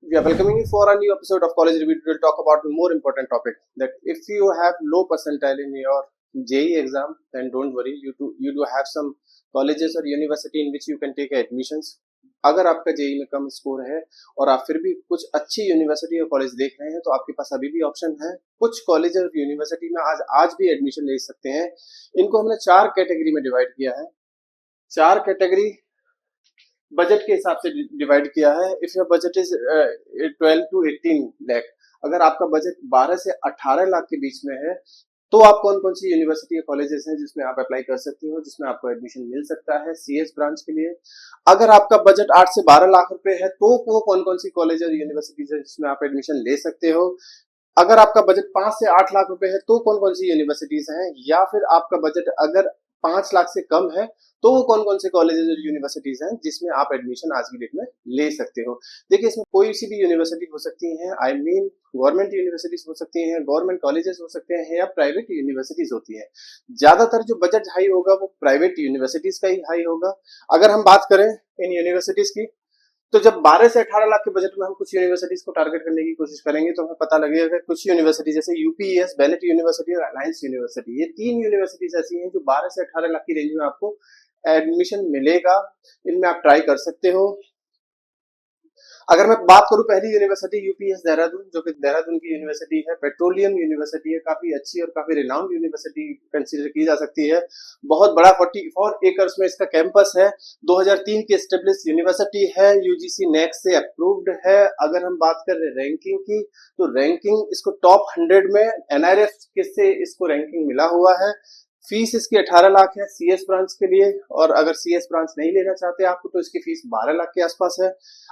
We are welcoming you for a new episode of College Review. We will talk about a more important topic that if you have low percentile in your JEE exam, then don't worry. You do have some colleges or university in which you can take admissions. अगर आपका JEE में कम score है और आप फिर भी कुछ अच्छी यूनिवर्सिटी और कॉलेज देख रहे हैं तो आपके पास अभी भी ऑप्शन है। कुछ कॉलेज और यूनिवर्सिटी में आज भी एडमिशन ले सकते हैं। इनको हमने 4 कैटेगरी में डिवाइड किया है। 4 कैटेगरी बजट के हिसाब से डिवाइड किया है। If your budget is 12 to 18 lakh, अगर आपका बजट 12 से 18 लाख के बीच में है तो आप कौन कौन सी यूनिवर्सिटी या कॉलेजेस हैं जिसमें आप अप्लाई कर सकते हो, जिसमें आपको एडमिशन मिल सकता है सीएस ब्रांच के लिए। अगर आपका बजट 8 से 12 लाख रुपए है तो वो कौन कौन सी कॉलेज और यूनिवर्सिटीज है जिसमें आप एडमिशन ले सकते हो। अगर आपका बजट 5 से 8 लाख रुपए है तो कौन कौन सी यूनिवर्सिटीज हैं, या फिर आपका बजट अगर 5 लाख से कम है तो वो कौन कौन से कॉलेजेस और यूनिवर्सिटीज हैं जिसमें आप एडमिशन आज की डेट में ले सकते हो। देखिए, इसमें कोई सी भी यूनिवर्सिटी हो सकती है, आई मीन गवर्नमेंट यूनिवर्सिटीज हो सकती हैं, गवर्नमेंट कॉलेजेस हो सकते हैं या प्राइवेट यूनिवर्सिटीज होती हैं। ज्यादातर जो बजट हाई होगा वो प्राइवेट यूनिवर्सिटीज का ही हाई होगा। अगर हम बात करें इन यूनिवर्सिटीज की, तो जब 12 से 18 लाख के बजट में हम कुछ यूनिवर्सिटीज को टारगेट करने की कोशिश करेंगे तो हमें पता लगेगा कि कुछ यूनिवर्सिटी जैसे यूपीएस, बेनेट यूनिवर्सिटी और अलायंस यूनिवर्सिटी, ये 3 यूनिवर्सिटीज ऐसी हैं जो 12 से 18 लाख की रेंज में आपको एडमिशन मिलेगा। इनमें आप ट्राई कर सकते हो। अगर मैं बात करूं पहली यूनिवर्सिटी यूपीएस देहरादून, जो कि देहरादून की यूनिवर्सिटी है, पेट्रोलियम यूनिवर्सिटी है, काफी अच्छी और काफी रिनाउंड यूनिवर्सिटी कंसीडर की जा सकती है। बहुत बड़ा 44 एकर्स में इसका कैंपस है। 2003 की एस्टेब्लिश यूनिवर्सिटी है, यूजीसी नेक्स्ट से अप्रूव्ड है। अगर हम बात कर रहे हैं रैंकिंग की, तो रैंकिंग इसको टॉप 100 में एनआरएफ से इसको रैंकिंग मिला हुआ है। फीस इसकी 18 लाख है सीएस ब्रांच के लिए, और अगर सीएस ब्रांच नहीं लेना चाहते आपको तो इसकी फीस 12 लाख के आसपास है।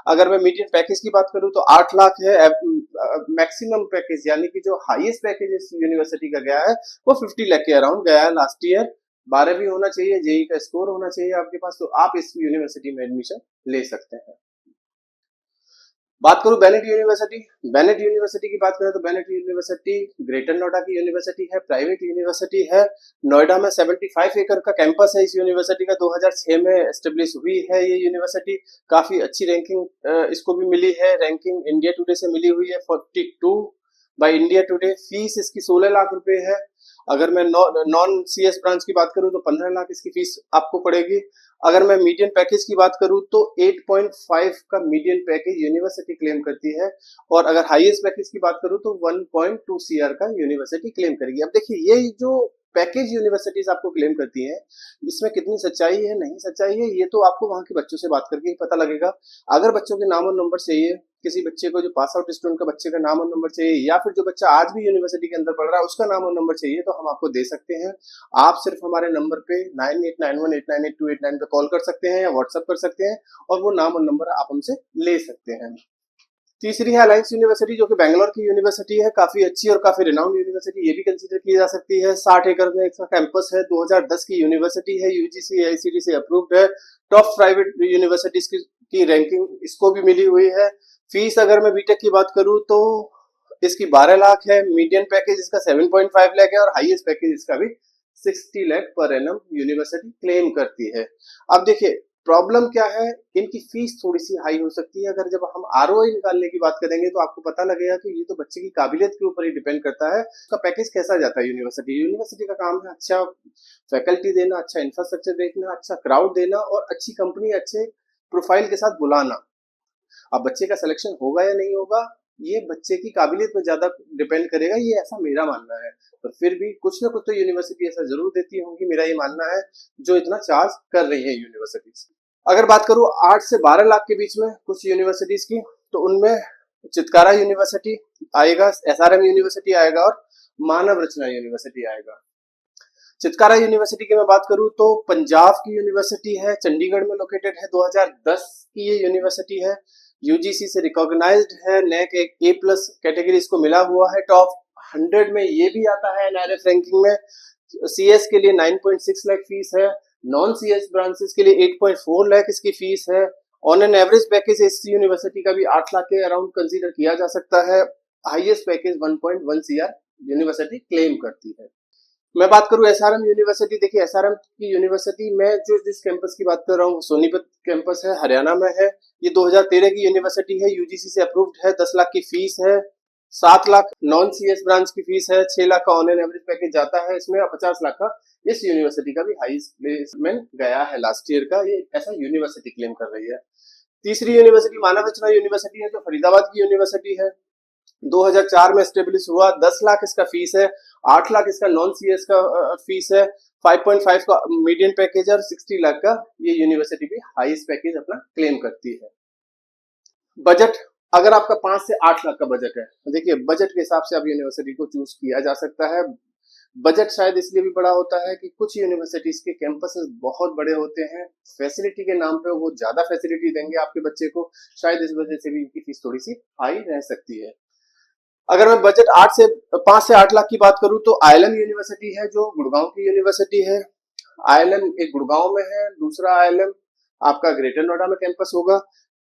अगर मैं मीडियम पैकेज की बात करूं तो 8 लाख है। मैक्सिमम पैकेज यानी कि जो हाईएस्ट पैकेज इस यूनिवर्सिटी का गया है वो 50 लाख के अराउंड गया है लास्ट ईयर। 12 भी होना चाहिए, जेई का स्कोर होना चाहिए आपके पास, तो आप इस यूनिवर्सिटी में एडमिशन ले सकते हैं। बात करूं बेनेट यूनिवर्सिटी, बेनेट यूनिवर्सिटी की बात करें तो बेनेट यूनिवर्सिटी ग्रेटर नोएडा की यूनिवर्सिटी है, प्राइवेट यूनिवर्सिटी है। नोएडा में 75 एकड़ का कैंपस है इस यूनिवर्सिटी का। 2006 में एस्टेब्लिश हुई है ये यूनिवर्सिटी। काफी अच्छी रैंकिंग इसको भी मिली है, रैंकिंग इंडिया टुडे से मिली हुई है 42 बाय इंडिया टुडे। फीस इसकी 16 लाख रुपए है। अगर मैं नॉन सीएस ब्रांच की बात करूं तो 15 लाख इसकी फीस आपको पड़ेगी। अगर मैं मीडियन पैकेज की बात करूं तो 8.5 का मीडियन पैकेज यूनिवर्सिटी क्लेम करती है, और अगर हाईएस्ट पैकेज की बात करूं तो 1.2 सीआर का यूनिवर्सिटी क्लेम करेगी। अब देखिए, ये जो पैकेज यूनिवर्सिटीज आपको क्लेम करती हैं, इसमें कितनी सच्चाई है नहीं सच्चाई है ये तो आपको वहां के बच्चों से बात करके ही पता लगेगा। अगर बच्चों के नाम और नंबर चाहिए, किसी बच्चे को जो पास आउट स्टूडेंट का बच्चे का नाम और नंबर चाहिए, या फिर जो बच्चा आज भी यूनिवर्सिटी के अंदर पढ़ रहा है उसका नाम और नंबर चाहिए, तो हम आपको दे सकते हैं। आप सिर्फ हमारे नंबर पे 9891898289 पे कॉल कर सकते हैं या व्हाट्सएप कर सकते हैं, और वो नाम और नंबर आप हमसे ले सकते हैं। तीसरी है अलायंस यूनिवर्सिटी, जो कि बेंगलोर की यूनिवर्सिटी है, काफी अच्छी और काफी रिनाउंड यूनिवर्सिटी, ये भी कंसीडर की जा सकती है। 60 एकड़ में इसका कैंपस है। 2010 की यूनिवर्सिटी है, यूजीसी आईसीटी से अप्रूव्ड है। टॉप प्राइवेट यूनिवर्सिटीज की रैंकिंग इसको भी मिली हुई है। फीस अगर मैं बीटेक की बात करूं तो इसकी 12 लाख है। मीडियन पैकेज इसका 7.5 लाख है, और हाईएस्ट पैकेज इसका भी 60 lakh per annum university claim करती है। अब देखिए, प्रॉब्लम क्या है, इनकी फीस थोड़ी सी हाई हो सकती है। अगर जब हम आरओआई निकालने की बात करेंगे तो आपको पता लगेगा कि ये तो बच्चे की काबिलियत के ऊपर ही डिपेंड करता है उसका पैकेज कैसा जाता है। यूनिवर्सिटी का काम है अच्छा फैकल्टी देना, अच्छा इंफ्रास्ट्रक्चर देना, अच्छा क्राउड देना, और अच्छी कंपनी अच्छे प्रोफाइल के साथ बुलाना। अब बच्चे का सिलेक्शन होगा या नहीं होगा ये बच्चे की काबिलियत पर ज्यादा डिपेंड करेगा, ये ऐसा मेरा मानना है। पर फिर भी कुछ ना कुछ तो यूनिवर्सिटी ऐसा जरूर देती होंगी, मेरा ये मानना है, जो इतना चार्ज कर रही है यूनिवर्सिटीज। अगर बात करूं 8 से 12 लाख के बीच में कुछ यूनिवर्सिटीज की, तो उनमें चितकारा यूनिवर्सिटी आएगा, एसआरएम यूनिवर्सिटी आएगा, और मानव रचना यूनिवर्सिटी आएगा। चितकारा यूनिवर्सिटी की मैं बात करूं तो पंजाब की यूनिवर्सिटी है, चंडीगढ़ में लोकेटेड है। 2010 की ये यूनिवर्सिटी है, यूजीसी से रिकॉग्नाइज्ड है, नैक एक A+ कैटेगरी इसको मिला हुआ है। टॉप 100 में ये भी आता है एनआरएफ रैंकिंग में। सीएस के लिए 9.6 लाख फीस है, नॉन सीएस ब्रांचेस के लिए 8.4 लाख इसकी फीस है। ऑन एन एवरेज पैकेज इस यूनिवर्सिटी का भी 8 लाख के अराउंड कंसीडर किया जा सकता है। Highest package 1.1 CR university claim करती है। मैं बात करूं एसआरएम यूनिवर्सिटी, देखिए एसआरएम की यूनिवर्सिटी में जो जिस कैंपस की बात कर रहा हूँ सोनीपत कैंपस है, हरियाणा में है। ये 2013 की यूनिवर्सिटी है, यूजीसी से अप्रूव्ड है। 10 लाख की फीस है, 7 लाख नॉन सीएस ब्रांच की फीस है, 6 लाख का ऑन एन एवरेज पैकेज जाता है इसमें, और 50 लाख का इस यूनिवर्सिटी का भी हाईएस्ट प्लेसमेंट गया है लास्ट ईयर का, ये ऐसा यूनिवर्सिटी क्लेम कर रही है। तीसरी यूनिवर्सिटी मानव रचना यूनिवर्सिटी है, जो फरीदाबाद की यूनिवर्सिटी है। 2004 में एस्टेब्लिश हुआ, 10 लाख इसका फीस है, 8 लाख इसका नॉन सीएस का फीस है, 5.5 का मीडियम पैकेज और 60 लाख का ये यूनिवर्सिटी भी हाईएस्ट पैकेज अपना क्लेम करती है। बजट, अगर आपका 5 से 8 लाख का बजट है, देखिए बजट के हिसाब से आप यूनिवर्सिटी को चूज किया जा सकता है। बजट शायद इसलिए भी बड़ा होता है कि कुछ यूनिवर्सिटीज के कैंपसेस बहुत बड़े होते हैं, फैसिलिटी के नाम पे वो ज्यादा फैसिलिटी देंगे आपके बच्चे को, शायद इस वजह से भी इनकी फीस थोड़ी सी हाई रह सकती है। अगर मैं बजट 5 से 8 लाख की बात करूं तो आईएलएम यूनिवर्सिटी है, जो गुड़गांव की यूनिवर्सिटी है। आईएलएम एक गुड़गांव में है, दूसरा आईएलएम आपका ग्रेटर नोएडा में कैंपस होगा।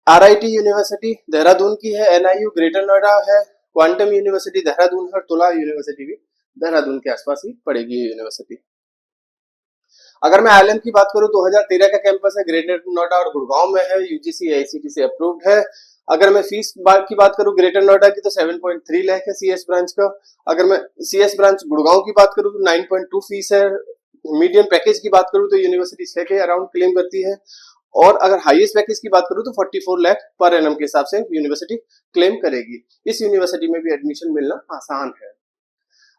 आरआईटी यूनिवर्सिटी देहरादून की है, एनआईयू ग्रेटर नोएडा है, क्वांटम यूनिवर्सिटी देहरादून है, और तुला यूनिवर्सिटी भी देहरादून के आसपास ही पड़ेगी ये यूनिवर्सिटी। अगर मैं आईएलएम की बात करूं 2013 का कैंपस है, ग्रेटर नोएडा और गुड़गांव में है, यूजीसी आईसीटी से अप्रूव्ड है। अगर मैं फीस की बात करूं ग्रेटर नोएडा की तो 7.3 लाख है सीएस ब्रांच का। अगर मैं सीएस ब्रांच गुड़गांव की बात करूं तो 9.2 फीस है। मीडियम पैकेज की बात करूं तो यूनिवर्सिटी 6 के अराउंड क्लेम करती है, और अगर हाईएस्ट पैकेज की बात करूं तो 44 लाख पर एनम के हिसाब से यूनिवर्सिटी क्लेम करेगी। इस यूनिवर्सिटी में भी एडमिशन मिलना आसान है।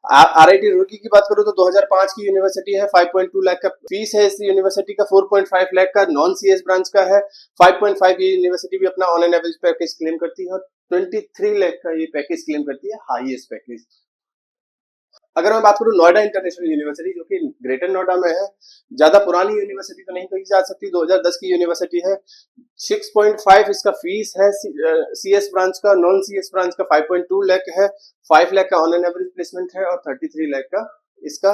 आरआईटी रुड़की की बात करूं तो 2005 की यूनिवर्सिटी है, 5.2 लाख का फीस है इस यूनिवर्सिटी का, 4.5 लाख का नॉन सीएस ब्रांच का है। 5.5 ये यूनिवर्सिटी भी अपना on an average package claim करती है, और 23 लाख का ये पैकेज क्लेम करती है हाईएस्ट पैकेज। अगर मैं बात करूं नोएडा इंटरनेशनल यूनिवर्सिटी, जो कि ग्रेटर नोएडा में है, ज्यादा पुरानी यूनिवर्सिटी तो नहीं कही जा सकती, 2010 की यूनिवर्सिटी है। 6.5 इसका फीस है सीएस ब्रांच का, नॉन सीएस ब्रांच का 5.2 लाख है, 5 लाख का ऑन एन एवरेज प्लेसमेंट है, और 33 लाख का इसका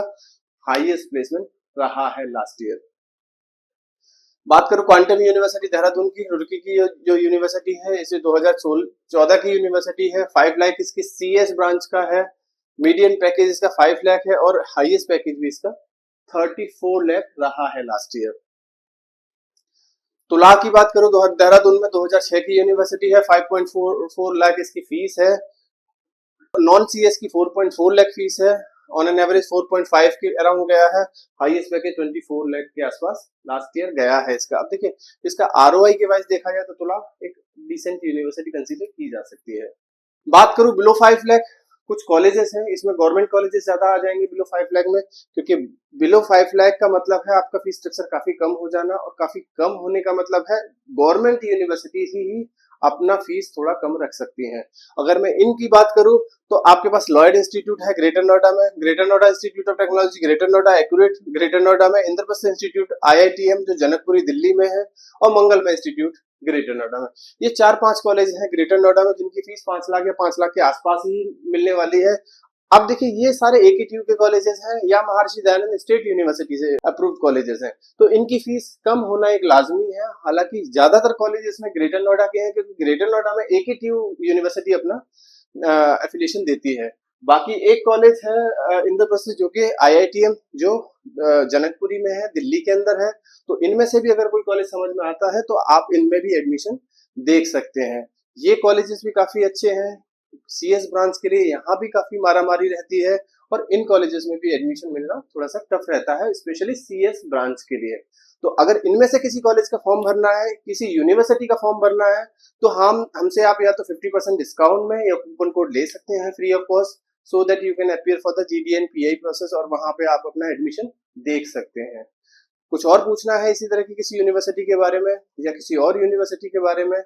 हाईएस्ट प्लेसमेंट रहा है लास्ट ईयर। बात करूं क्वांटम यूनिवर्सिटी देहरादून की, रुड़की की जो यूनिवर्सिटी है, इसे 2014 की यूनिवर्सिटी है, 5 लाख इसकी सीएस ब्रांच का है, मीडियम पैकेज इसका 5 लाख है, और हाईएस्ट पैकेज भी इसका 34 लाख रहा है लास्ट ईयर। तुला की बात करूं देहरादून में 2006 की यूनिवर्सिटी है, 5.4 लाख इसकी फीस है, नॉन सीएस की 4.4 लाख फीस है, ऑन एन एवरेज 4.5 के अराउंड गया है, हाईएस्ट पैकेज 24 लाख के आसपास लास्ट ईयर गया है इसका। अब देखिए इसका आरओआई के वाइज देखा जाए तो तुला एक डिसेंट यूनिवर्सिटी कंसीडर की जा सकती है। बात करूं बिलो 5 लाख, कुछ कॉलेजेस हैं इसमें, गवर्नमेंट कॉलेजेस ज्यादा आ जाएंगे बिलो 5 लाख में, क्योंकि बिलो 5 लाख का मतलब है आपका फीस स्ट्रक्चर काफी कम हो जाना, और काफी कम होने का मतलब है गवर्नमेंट यूनिवर्सिटी ही अपना फीस थोड़ा कम रख सकती हैं। अगर मैं इनकी बात करूं तो आपके पास लॉयड इंस्टीट्यूट है ग्रेटर नोएडा में, greater Noida institute of technology greater Noida, accurate greater Noida में, इंद्रप्रस्थ इंस्टीट्यूट आईआईटीएम जो जनकपुरी दिल्ली में है, और मंगलमय इंस्टीट्यूट ग्रेटर नोएडा में। ये 4-5 कॉलेज हैं ग्रेटर नोएडा में जिनकी फीस 5 लाख या 5 लाख के आसपास ही मिलने वाली है। अब देखिए ये सारे एकेटीयू के कॉलेजेस हैं या महर्षि दयानंद स्टेट यूनिवर्सिटी से अप्रूव्ड कॉलेजेस हैं, तो इनकी फीस कम होना एक लाजमी है। हालांकि ज्यादातर कॉलेजेस में ग्रेटर नोएडा के हैं, क्योंकि ग्रेटर नोएडा में एकेटीयू यूनिवर्सिटी अपना एफिलिएशन देती है। बाकी एक कॉलेज है इंद्रप्रस्थ जो कि आईआईटीएम जो जनकपुरी में है, दिल्ली के अंदर है, तो इनमें से भी अगर कोई कॉलेज समझ में आता है तो आप इनमें भी एडमिशन देख सकते हैं। ये कॉलेजेस भी काफी अच्छे हैं, सीएस ब्रांच के लिए यहाँ भी काफी मारामारी रहती है, और इन कॉलेजेस में भी एडमिशन मिलना थोड़ा सा टफ रहता है, स्पेशली सीएस ब्रांच के लिए। तो अगर इनमें से किसी कॉलेज का फॉर्म भरना है, किसी यूनिवर्सिटी का फॉर्म भरना है, तो हमसे आप या तो 50% डिस्काउंट में या कूपन कोड ले सकते हैं free of cost, so that you can appear for the GDN pi process, और वहां पे आप अपना एडमिशन देख सकते हैं। कुछ और पूछना है इसी तरह की किसी यूनिवर्सिटी के बारे में, या किसी और यूनिवर्सिटी के बारे में,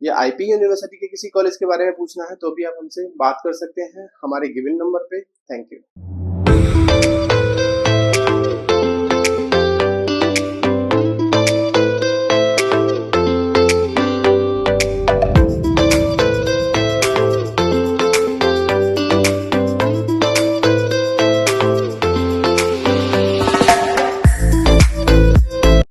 या आईपी यूनिवर्सिटी के किसी कॉलेज के बारे में पूछना है, तो भी आप हमसे बात कर सकते हैं हमारे गिवन नंबर पे। Thank you.